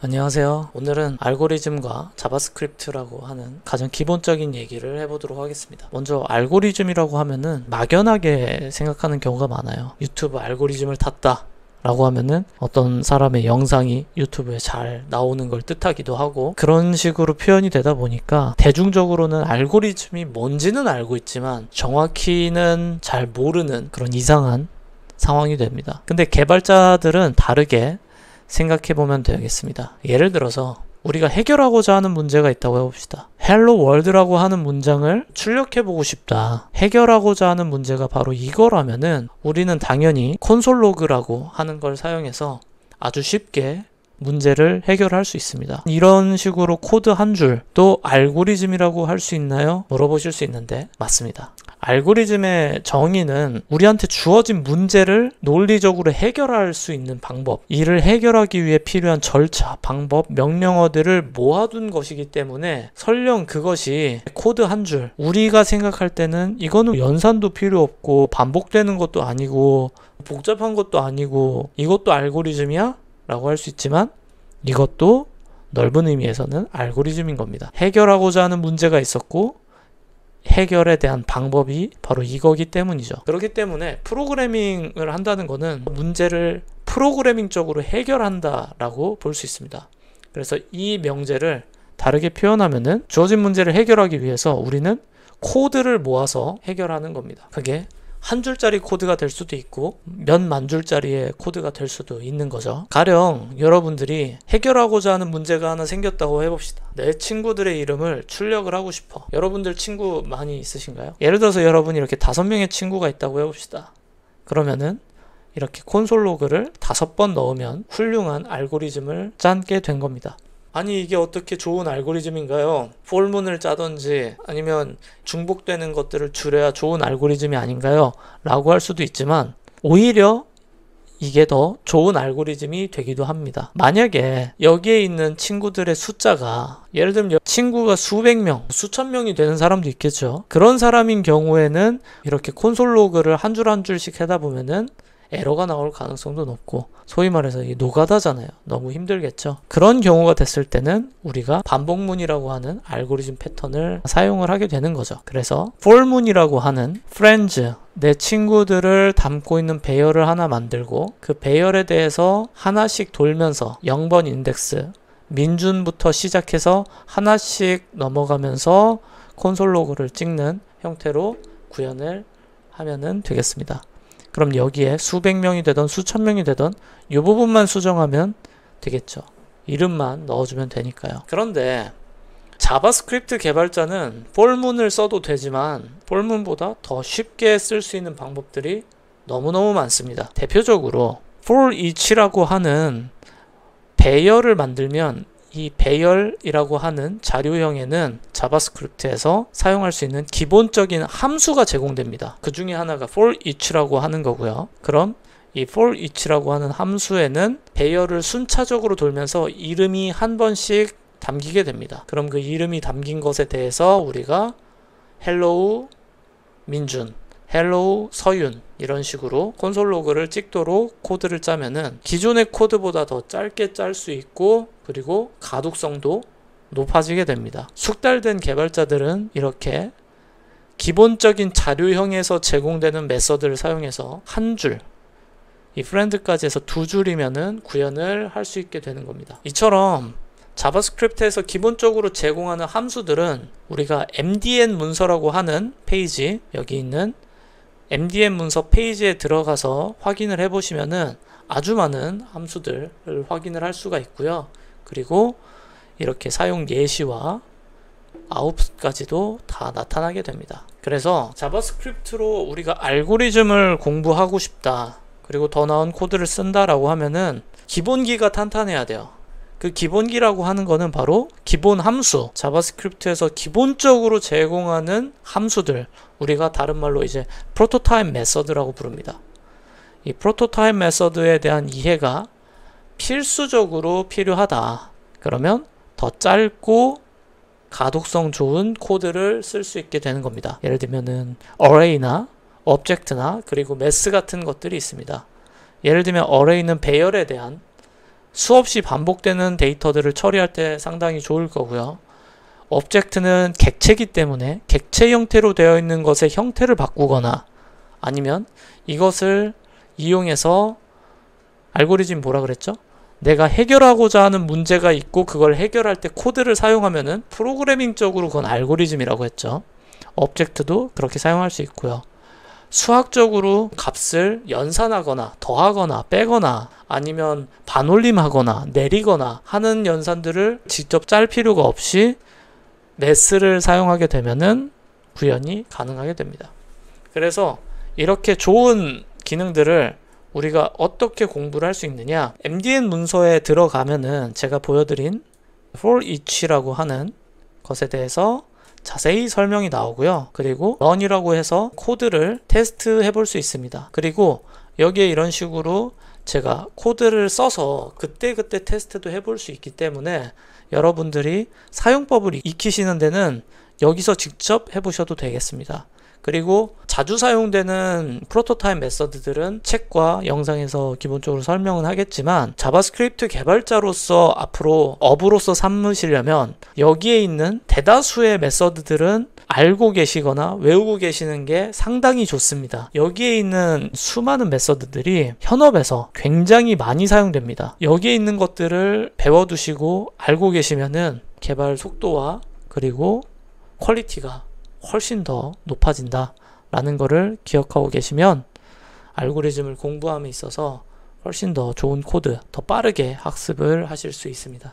안녕하세요. 오늘은 알고리즘과 자바스크립트라고 하는 가장 기본적인 얘기를 해보도록 하겠습니다. 먼저 알고리즘이라고 하면은 막연하게 생각하는 경우가 많아요. 유튜브 알고리즘을 탔다 라고 하면은 어떤 사람의 영상이 유튜브에 잘 나오는 걸 뜻하기도 하고, 그런 식으로 표현이 되다 보니까 대중적으로는 알고리즘이 뭔지는 알고 있지만 정확히는 잘 모르는 그런 이상한 상황이 됩니다. 근데 개발자들은 다르게 생각해보면 되겠습니다. 예를 들어서 우리가 해결하고자 하는 문제가 있다고 해봅시다. 헬로 월드라고 하는 문장을 출력해보고 싶다. 해결하고자 하는 문제가 바로 이거라면은 우리는 당연히 콘솔 로그라고 하는 걸 사용해서 아주 쉽게 문제를 해결할 수 있습니다. 이런 식으로 코드 한 줄, 또 알고리즘이라고 할 수 있나요? 물어보실 수 있는데 맞습니다. 알고리즘의 정의는 우리한테 주어진 문제를 논리적으로 해결할 수 있는 방법, 이를 해결하기 위해 필요한 절차, 방법, 명령어들을 모아둔 것이기 때문에 설령 그것이 코드 한 줄, 우리가 생각할 때는 이거는 연산도 필요 없고 반복되는 것도 아니고 복잡한 것도 아니고 이것도 알고리즘이야? 라고 할 수 있지만 이것도 넓은 의미에서는 알고리즘인 겁니다. 해결하고자 하는 문제가 있었고 해결에 대한 방법이 바로 이거기 때문이죠. 그렇기 때문에 프로그래밍을 한다는 것은 문제를 프로그래밍적으로 해결한다 라고 볼 수 있습니다. 그래서 이 명제를 다르게 표현하면은 주어진 문제를 해결하기 위해서 우리는 코드를 모아서 해결하는 겁니다. 그게 한 줄짜리 코드가 될 수도 있고 몇만 줄짜리의 코드가 될 수도 있는 거죠. 가령 여러분들이 해결하고자 하는 문제가 하나 생겼다고 해봅시다. 내 친구들의 이름을 출력을 하고 싶어. 여러분들 친구 많이 있으신가요? 예를 들어서 여러분이 이렇게 5명의 친구가 있다고 해봅시다. 그러면은 이렇게 콘솔 로그를 5번 넣으면 훌륭한 알고리즘을 짜게 된 겁니다. 아니 이게 어떻게 좋은 알고리즘인가요? 폴문을 짜든지 아니면 중복되는 것들을 줄여야 좋은 알고리즘이 아닌가요? 라고 할 수도 있지만 오히려 이게 더 좋은 알고리즘이 되기도 합니다. 만약에 여기에 있는 친구들의 숫자가 예를 들면 친구가 수백 명, 수천 명이 되는 사람도 있겠죠. 그런 사람인 경우에는 이렇게 콘솔 로그를 한 줄 한 줄씩 하다 보면은 에러가 나올 가능성도 높고, 소위 말해서 이게 노가다잖아요. 너무 힘들겠죠. 그런 경우가 됐을 때는 우리가 반복문이라고 하는 알고리즘 패턴을 사용을 하게 되는 거죠. 그래서 for문이라고 하는 friends, 내 친구들을 담고 있는 배열을 하나 만들고 그 배열에 대해서 하나씩 돌면서 0번 인덱스, 민준부터 시작해서 하나씩 넘어가면서 콘솔 로그를 찍는 형태로 구현을 하면은 되겠습니다. 그럼 여기에 수백 명이 되던 수천 명이 되던 이 부분만 수정하면 되겠죠. 이름만 넣어주면 되니까요. 그런데 자바스크립트 개발자는 폴문을 써도 되지만 폴문보다 더 쉽게 쓸 수 있는 방법들이 너무너무 많습니다. 대표적으로 for each라고 하는 배열을 만들면 이 배열이라고 하는 자료형에는 자바스크립트에서 사용할 수 있는 기본적인 함수가 제공됩니다. 그 중에 하나가 for each라고 하는 거고요. 그럼 이 for each라고 하는 함수에는 배열을 순차적으로 돌면서 이름이 한 번씩 담기게 됩니다. 그럼 그 이름이 담긴 것에 대해서 우리가 hello 민준, hello 서윤 이런 식으로 콘솔 로그를 찍도록 코드를 짜면은 기존의 코드보다 더 짧게 짤 수 있고, 그리고 가독성도 높아지게 됩니다. 숙달된 개발자들은 이렇게 기본적인 자료형에서 제공되는 메서드를 사용해서 한 줄, 이 프렌드까지 해서 두 줄이면은 구현을 할 수 있게 되는 겁니다. 이처럼 자바스크립트에서 기본적으로 제공하는 함수들은 우리가 MDN 문서라고 하는 페이지, 여기 있는 MDN 문서 페이지에 들어가서 확인을 해보시면은 아주 많은 함수들을 확인을 할 수가 있고요. 그리고 이렇게 사용 예시와 아웃풋까지도 다 나타나게 됩니다. 그래서 자바스크립트로 우리가 알고리즘을 공부하고 싶다, 그리고 더 나은 코드를 쓴다라고 하면은 기본기가 탄탄해야 돼요. 그 기본기라고 하는 거는 바로 기본 함수, 자바스크립트에서 기본적으로 제공하는 함수들, 우리가 다른 말로 이제 프로토타입 메서드라고 부릅니다. 이 프로토타입 메서드에 대한 이해가 필수적으로 필요하다. 그러면 더 짧고 가독성 좋은 코드를 쓸 수 있게 되는 겁니다. 예를 들면은 array나 object나 그리고 mass 같은 것들이 있습니다. 예를 들면 array는 배열에 대한 수없이 반복되는 데이터들을 처리할 때 상당히 좋을 거고요. 오브젝트는 객체이기 때문에 객체 형태로 되어 있는 것의 형태를 바꾸거나 아니면 이것을 이용해서 알고리즘 뭐라 그랬죠? 내가 해결하고자 하는 문제가 있고 그걸 해결할 때 코드를 사용하면은 프로그래밍적으로 그건 알고리즘이라고 했죠. 오브젝트도 그렇게 사용할 수 있고요. 수학적으로 값을 연산하거나 더하거나 빼거나 아니면 반올림하거나 내리거나 하는 연산들을 직접 짤 필요가 없이 매스를 사용하게 되면은 구현이 가능하게 됩니다. 그래서 이렇게 좋은 기능들을 우리가 어떻게 공부를 할 수 있느냐, MDN 문서에 들어가면은 제가 보여드린 for each라고 하는 것에 대해서 자세히 설명이 나오고요. 그리고 run이라고 해서 코드를 테스트 해볼 수 있습니다. 그리고 여기에 이런 식으로 제가 코드를 써서 그때그때 테스트도 해볼 수 있기 때문에 여러분들이 사용법을 익히시는 데는 여기서 직접 해보셔도 되겠습니다. 그리고 자주 사용되는 프로토타입 메서드들은 책과 영상에서 기본적으로 설명은 하겠지만 자바스크립트 개발자로서 앞으로 업으로서 삼으시려면 여기에 있는 대다수의 메서드들은 알고 계시거나 외우고 계시는 게 상당히 좋습니다. 여기에 있는 수많은 메서드들이 현업에서 굉장히 많이 사용됩니다. 여기에 있는 것들을 배워두시고 알고 계시면은 개발 속도와 그리고 퀄리티가 훨씬 더 높아진다 라는 거를 기억하고 계시면 알고리즘을 공부함에 있어서 훨씬 더 좋은 코드, 더 빠르게 학습을 하실 수 있습니다.